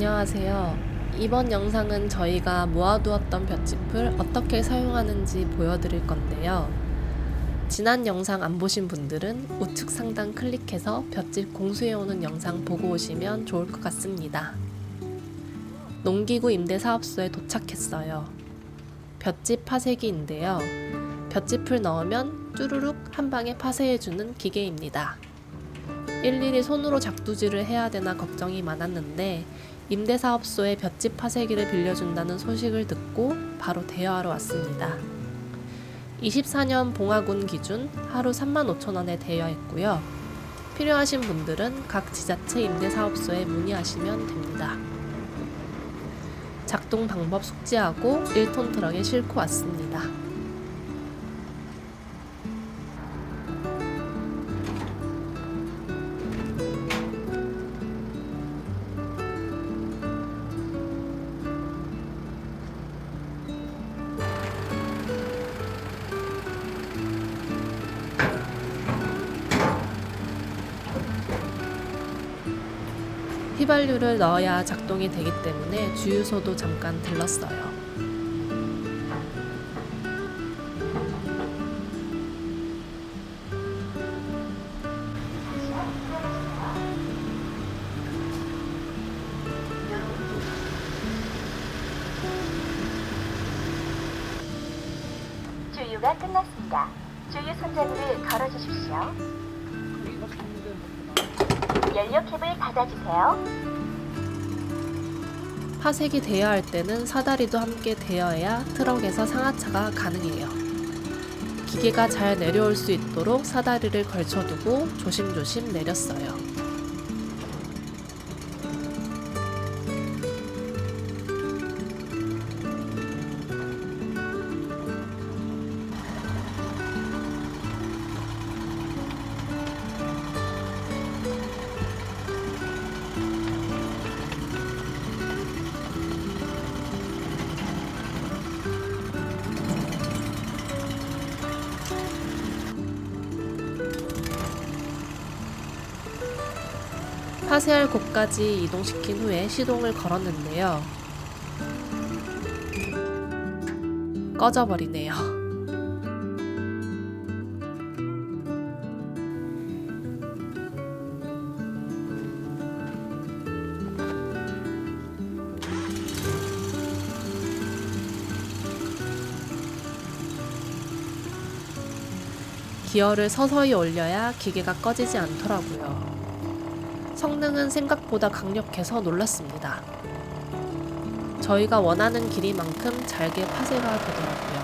안녕하세요. 이번 영상은 저희가 모아두었던 볏짚을 어떻게 사용하는지 보여드릴 건데요. 지난 영상 안 보신 분들은 우측 상단 클릭해서 볏짚 공수해오는 영상 보고 오시면 좋을 것 같습니다. 농기구 임대사업소에 도착했어요. 볏짚 파쇄기인데요. 볏짚을 넣으면 쭈루룩 한 방에 파쇄해주는 기계입니다. 일일이 손으로 작두질을 해야 되나 걱정이 많았는데 임대사업소에 볏짚 파쇄기를 빌려준다는 소식을 듣고 바로 대여하러 왔습니다. 24년 봉화군 기준 하루 35,000원에 대여했고요. 필요하신 분들은 각 지자체 임대사업소에 문의하시면 됩니다. 작동 방법 숙지하고 1톤 트럭에 싣고 왔습니다. 휘발유를 넣어야 작동이 되기 때문에 주유소도 잠깐 들렀어요. 주유가 끝났습니다. 주유 손잡이를 걸어주십시오. 연료캡을 닫아주세요. 파쇄기 대여할 때는 사다리도 함께 대여해야 트럭에서 상하차가 가능해요. 기계가 잘 내려올 수 있도록 사다리를 걸쳐두고 조심조심 내렸어요. 파쇄할 곳까지 이동시킨 후에 시동을 걸었는데요. 꺼져버리네요. 기어를 서서히 올려야 기계가 꺼지지 않더라고요. 성능은 생각보다 강력해서 놀랐습니다. 저희가 원하는 길이만큼 잘게 파쇄가 되더라고요.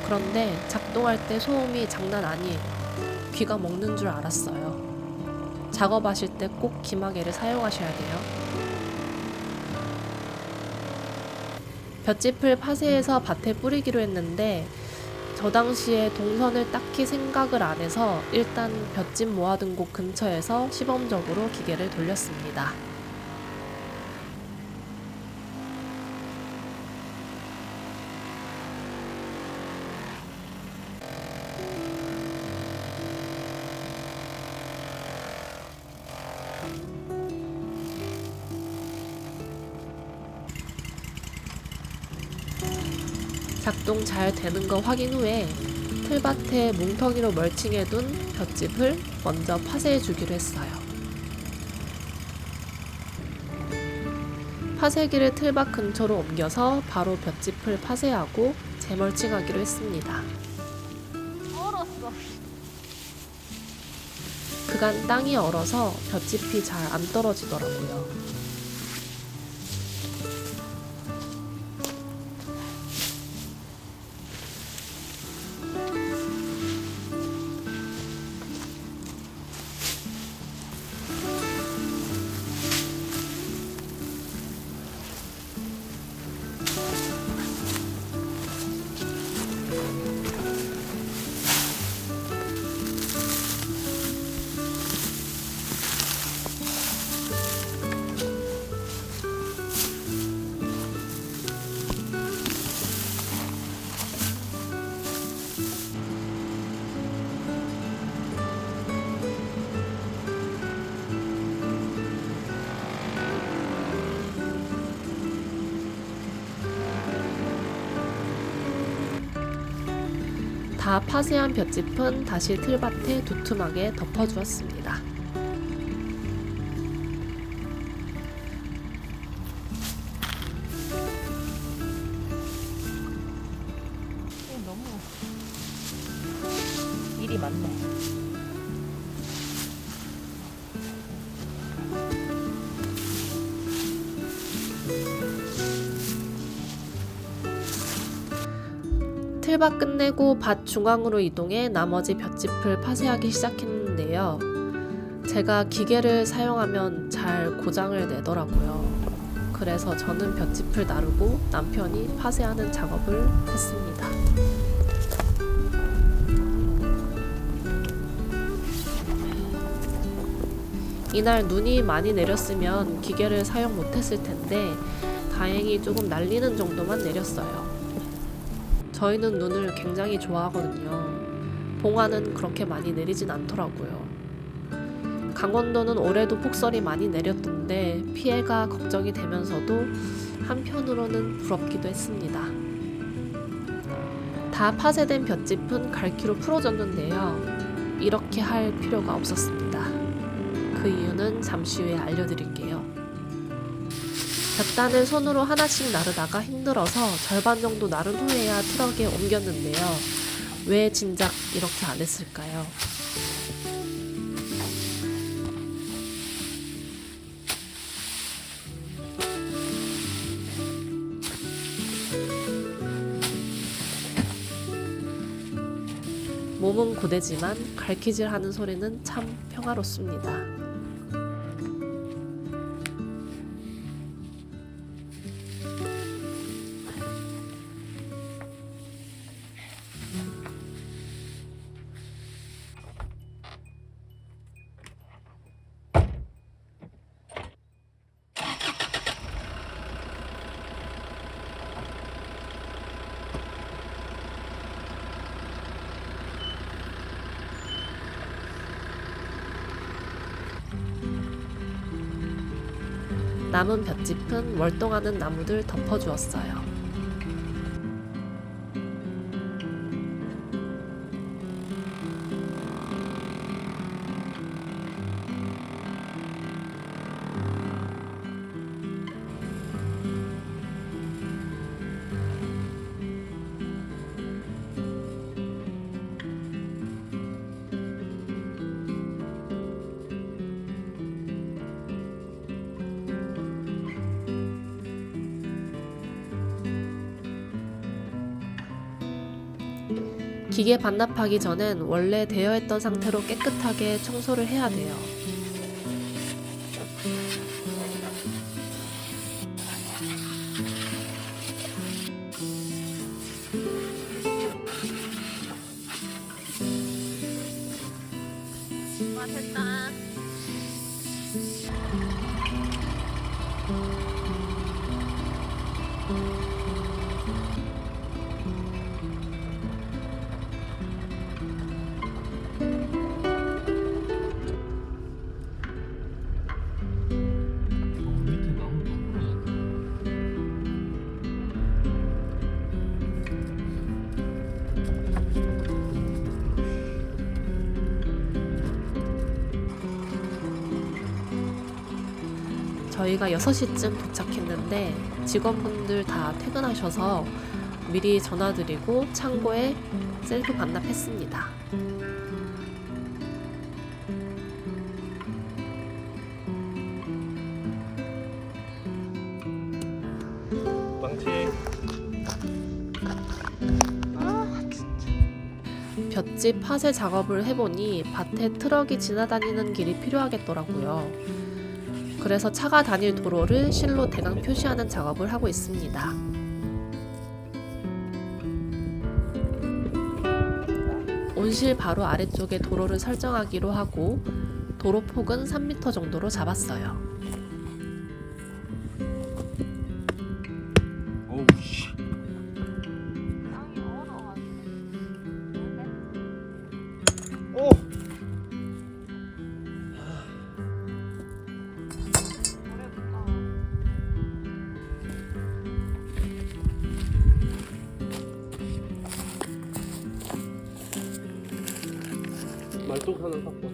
그런데 작동할 때 소음이 장난 아니에요. 귀가 먹는 줄 알았어요. 작업하실 때 꼭 기마개를 사용하셔야 돼요. 볏짚을 파쇄해서 밭에 뿌리기로 했는데 저 당시에 동선을 딱히 생각을 안 해서 일단 볏짚 모아둔 곳 근처에서 시범적으로 기계를 돌렸습니다. 작동 잘 되는 거 확인 후에 틀밭에 뭉텅이로 멀칭해둔 볏짚을 먼저 파쇄해 주기로 했어요. 파쇄기를 틀밭 근처로 옮겨서 바로 볏짚을 파쇄하고 재멀칭하기로 했습니다. 얼었어. 그간 땅이 얼어서 볏짚이 잘 안 떨어지더라고요. 다 파쇄한 볏짚은 다시 틀밭에 두툼하게 덮어주었습니다. 너무 일이 많네. 틀밭 끝내고 밭 중앙으로 이동해 나머지 볏짚을 파쇄하기 시작했는데요. 제가 기계를 사용하면 잘 고장을 내더라고요. 그래서 저는 볏짚을 나르고 남편이 파쇄하는 작업을 했습니다. 이날 눈이 많이 내렸으면 기계를 사용 못했을 텐데 다행히 조금 날리는 정도만 내렸어요. 저희는 눈을 굉장히 좋아하거든요. 봉화는 그렇게 많이 내리진 않더라고요. 강원도는 올해도 폭설이 많이 내렸던데 피해가 걱정이 되면서도 한편으로는 부럽기도 했습니다. 다 파쇄된 볏짚은 갈퀴로 풀어졌는데요. 이렇게 할 필요가 없었습니다. 그 이유는 잠시 후에 알려드릴게요. 볏단을 손으로 하나씩 나르다가 힘들어서 절반 정도 나른 후에야 트럭에 옮겼는데요. 왜 진작 이렇게 안 했을까요? 몸은 고되지만 갈퀴질하는 소리는 참 평화롭습니다. 남은 볏짚은 월동하는 나무들 덮어주었어요. 기계 반납하기 전엔 원래 되어 있던 상태로 깨끗하게 청소를 해야 돼요. 와, 됐다. 밑에 나무 다 부러졌다. 저희가 6시쯤 도착했는데 직원분들 다 퇴근하셔서 미리 전화드리고 창고에 셀프 반납했습니다. 망치. 볏짚 파쇄 작업을 해보니 밭에 트럭이 지나다니는 길이 필요하겠더라고요. 그래서 차가 다닐 도로를 실로 대강 표시하는 작업을 하고 있습니다. 온실 바로 아래쪽에 도로를 설정하기로 하고 도로 폭은 3m 정도로 잡았어요. 오우 씨. 땅이 얼어가지고. 오. 어렵다. 양쪽 하나 샀고.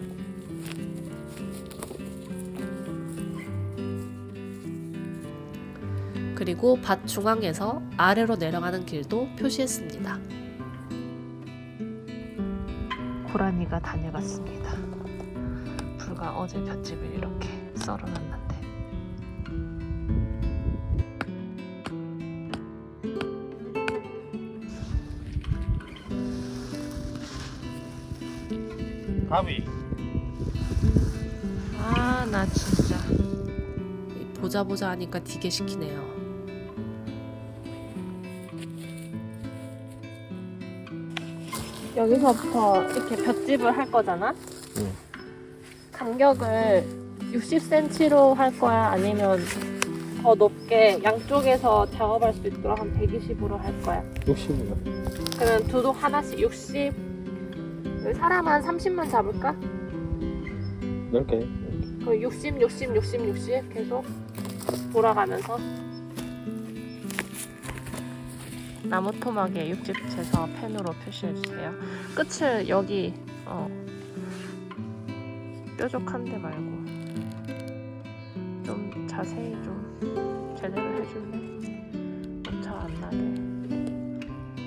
그리고 밭 중앙에서 아래로 내려가는 길도 표시했습니다. 고라니가 다녀갔습니다. 불과 어제 볏짚을 이렇게 썰어놨는데. 가비. 아, 나 진짜. 보자 보자 하니까 되게 시키네요. 여기서부터 이렇게 볏짚을 할 거잖아? 응. 간격을 60cm로 할 거야? 아니면 더 높게 양쪽에서 작업할 수 있도록 한 120으로 할 거야? 60이요. 그러면 두둑 하나씩 60. 여기 사람 한 30만 잡을까? 넓게. 그럼 60, 60, 60, 60 계속 돌아가면서. 나무 토막에 육즙 채서 펜으로 표시해주세요. 끝을 여기 뾰족한 데 말고 좀 자세히 좀 제대로 해줄래? 오차 안 나게.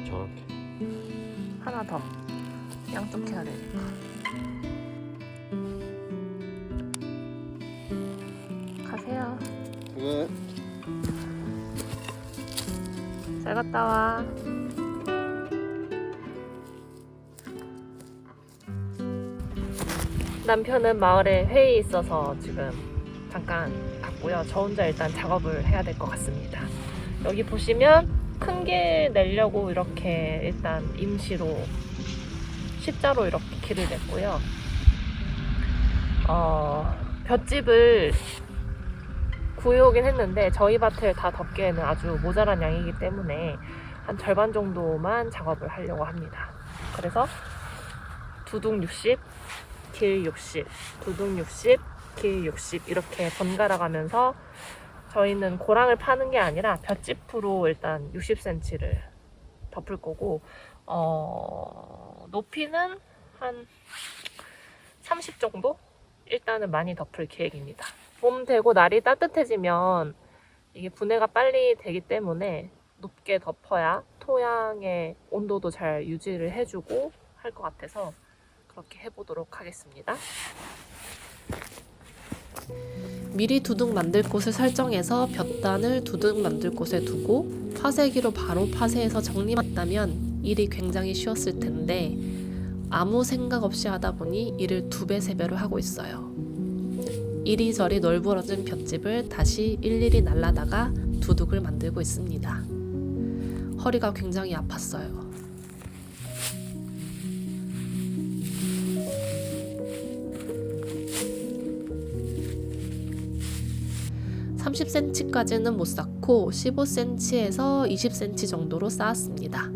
정확히. 하나 더. 양쪽 해야 되니까. 가세요. 네. 잘 갔다 와. 남편은 마을에 회의 있어서 지금 잠깐 갔고요. 저 혼자 일단 작업을 해야 될 것 같습니다. 여기 보시면 큰 길 내려고 이렇게 일단 임시로 십자로 이렇게 길을 냈고요. 볏짚을 구해오긴 했는데 저희 밭을 다 덮기에는 아주 모자란 양이기 때문에 한 절반 정도만 작업을 하려고 합니다. 그래서 두둑 60, 길 60, 두둑 60, 길 60 이렇게 번갈아 가면서 저희는 고랑을 파는 게 아니라 볏짚으로 일단 60cm를 덮을 거고 높이는 한 30 정도? 일단은 많이 덮을 계획입니다. 봄 되고 날이 따뜻해지면 이게 분해가 빨리 되기 때문에 높게 덮어야 토양의 온도도 잘 유지를 해주고 할 것 같아서 그렇게 해보도록 하겠습니다. 미리 두둑 만들 곳을 설정해서 볕단을 두둑 만들 곳에 두고 파쇄기로 바로 파쇄해서 정리했다면 일이 굉장히 쉬웠을 텐데 아무 생각 없이 하다 보니 일을 2배, 3배로 하고 있어요. 이리저리 널브러진 볏짚을 다시 일일이 날라다가 두둑을 만들고 있습니다. 허리가 굉장히 아팠어요. 30cm까지는 못 쌓고 15cm에서 20cm 정도로 쌓았습니다.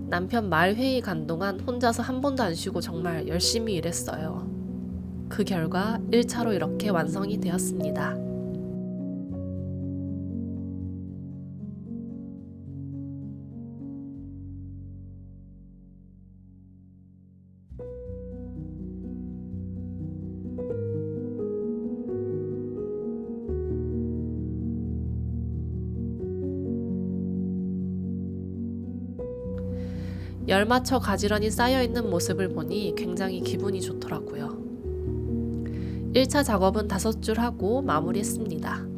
남편 말 회의 간 동안 혼자서 한 번도 안 쉬고 정말 열심히 일했어요. 그 결과 1차로 이렇게 완성이 되었습니다. 열 맞춰 가지런히 쌓여있는 모습을 보니 굉장히 기분이 좋더라고요. 1차 작업은 5줄 하고 마무리했습니다.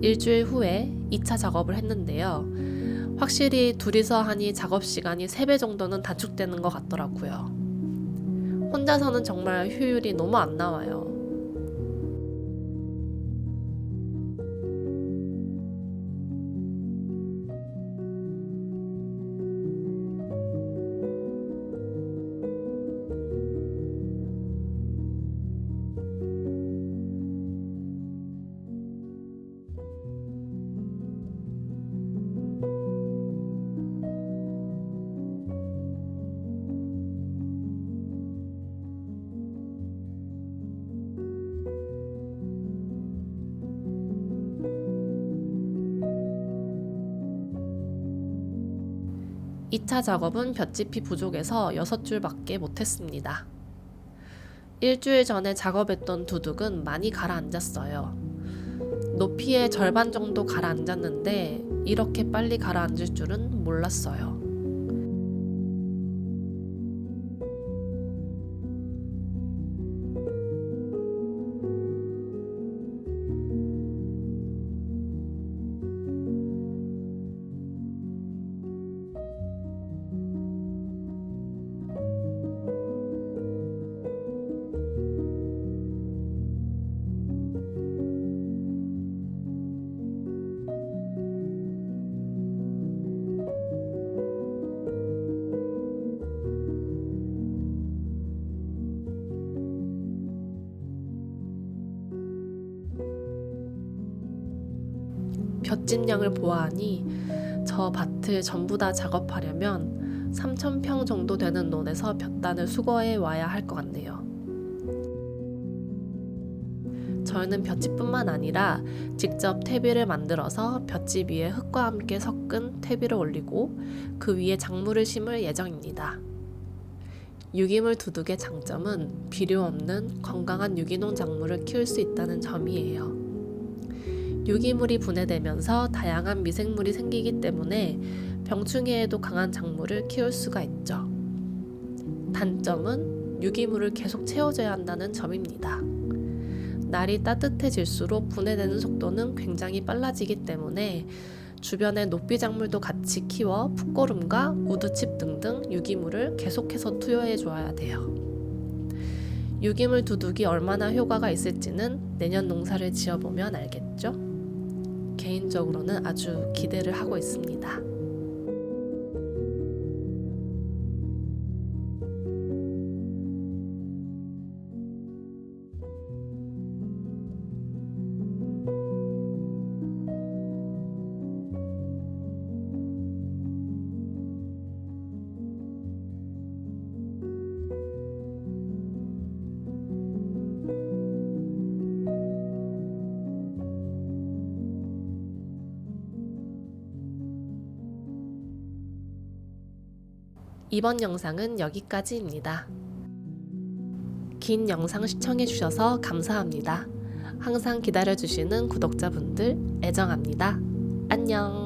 일주일 후에 2차 작업을 했는데요. 확실히 둘이서 하니 작업 시간이 3배 정도는 단축되는 것 같더라고요. 혼자서는 정말 효율이 너무 안 나와요. 이 차 작업은 볏짚이 부족해서 6줄밖에 못했습니다. 일주일 전에 작업했던 두둑은 많이 가라앉았어요. 높이의 절반 정도 가라앉았는데 이렇게 빨리 가라앉을 줄은 몰랐어요. 볏짚량을 보아하니 저 밭을 전부 다 작업하려면 3,000평 정도 되는 논에서 볏단을 수거해 와야 할 것 같네요. 저희는 볏짚뿐만 아니라 직접 퇴비를 만들어서 볏짚 위에 흙과 함께 섞은 퇴비를 올리고 그 위에 작물을 심을 예정입니다. 유기물 두둑의 장점은 비료 없는 건강한 유기농 작물을 키울 수 있다는 점이에요. 유기물이 분해되면서 다양한 미생물이 생기기 때문에 병충해에도 강한 작물을 키울 수가 있죠. 단점은 유기물을 계속 채워줘야 한다는 점입니다. 날이 따뜻해질수록 분해되는 속도는 굉장히 빨라지기 때문에 주변의 녹비 작물도 같이 키워 풋고름과 우드칩 등등 유기물을 계속해서 투여해 줘야 돼요. 유기물 두둑이 얼마나 효과가 있을지는 내년 농사를 지어보면 알겠죠? 개인적으로는 아주 기대를 하고 있습니다. 이번 영상은 여기까지입니다. 긴 영상 시청해주셔서 감사합니다. 항상 기다려주시는 구독자분들 애정합니다. 안녕.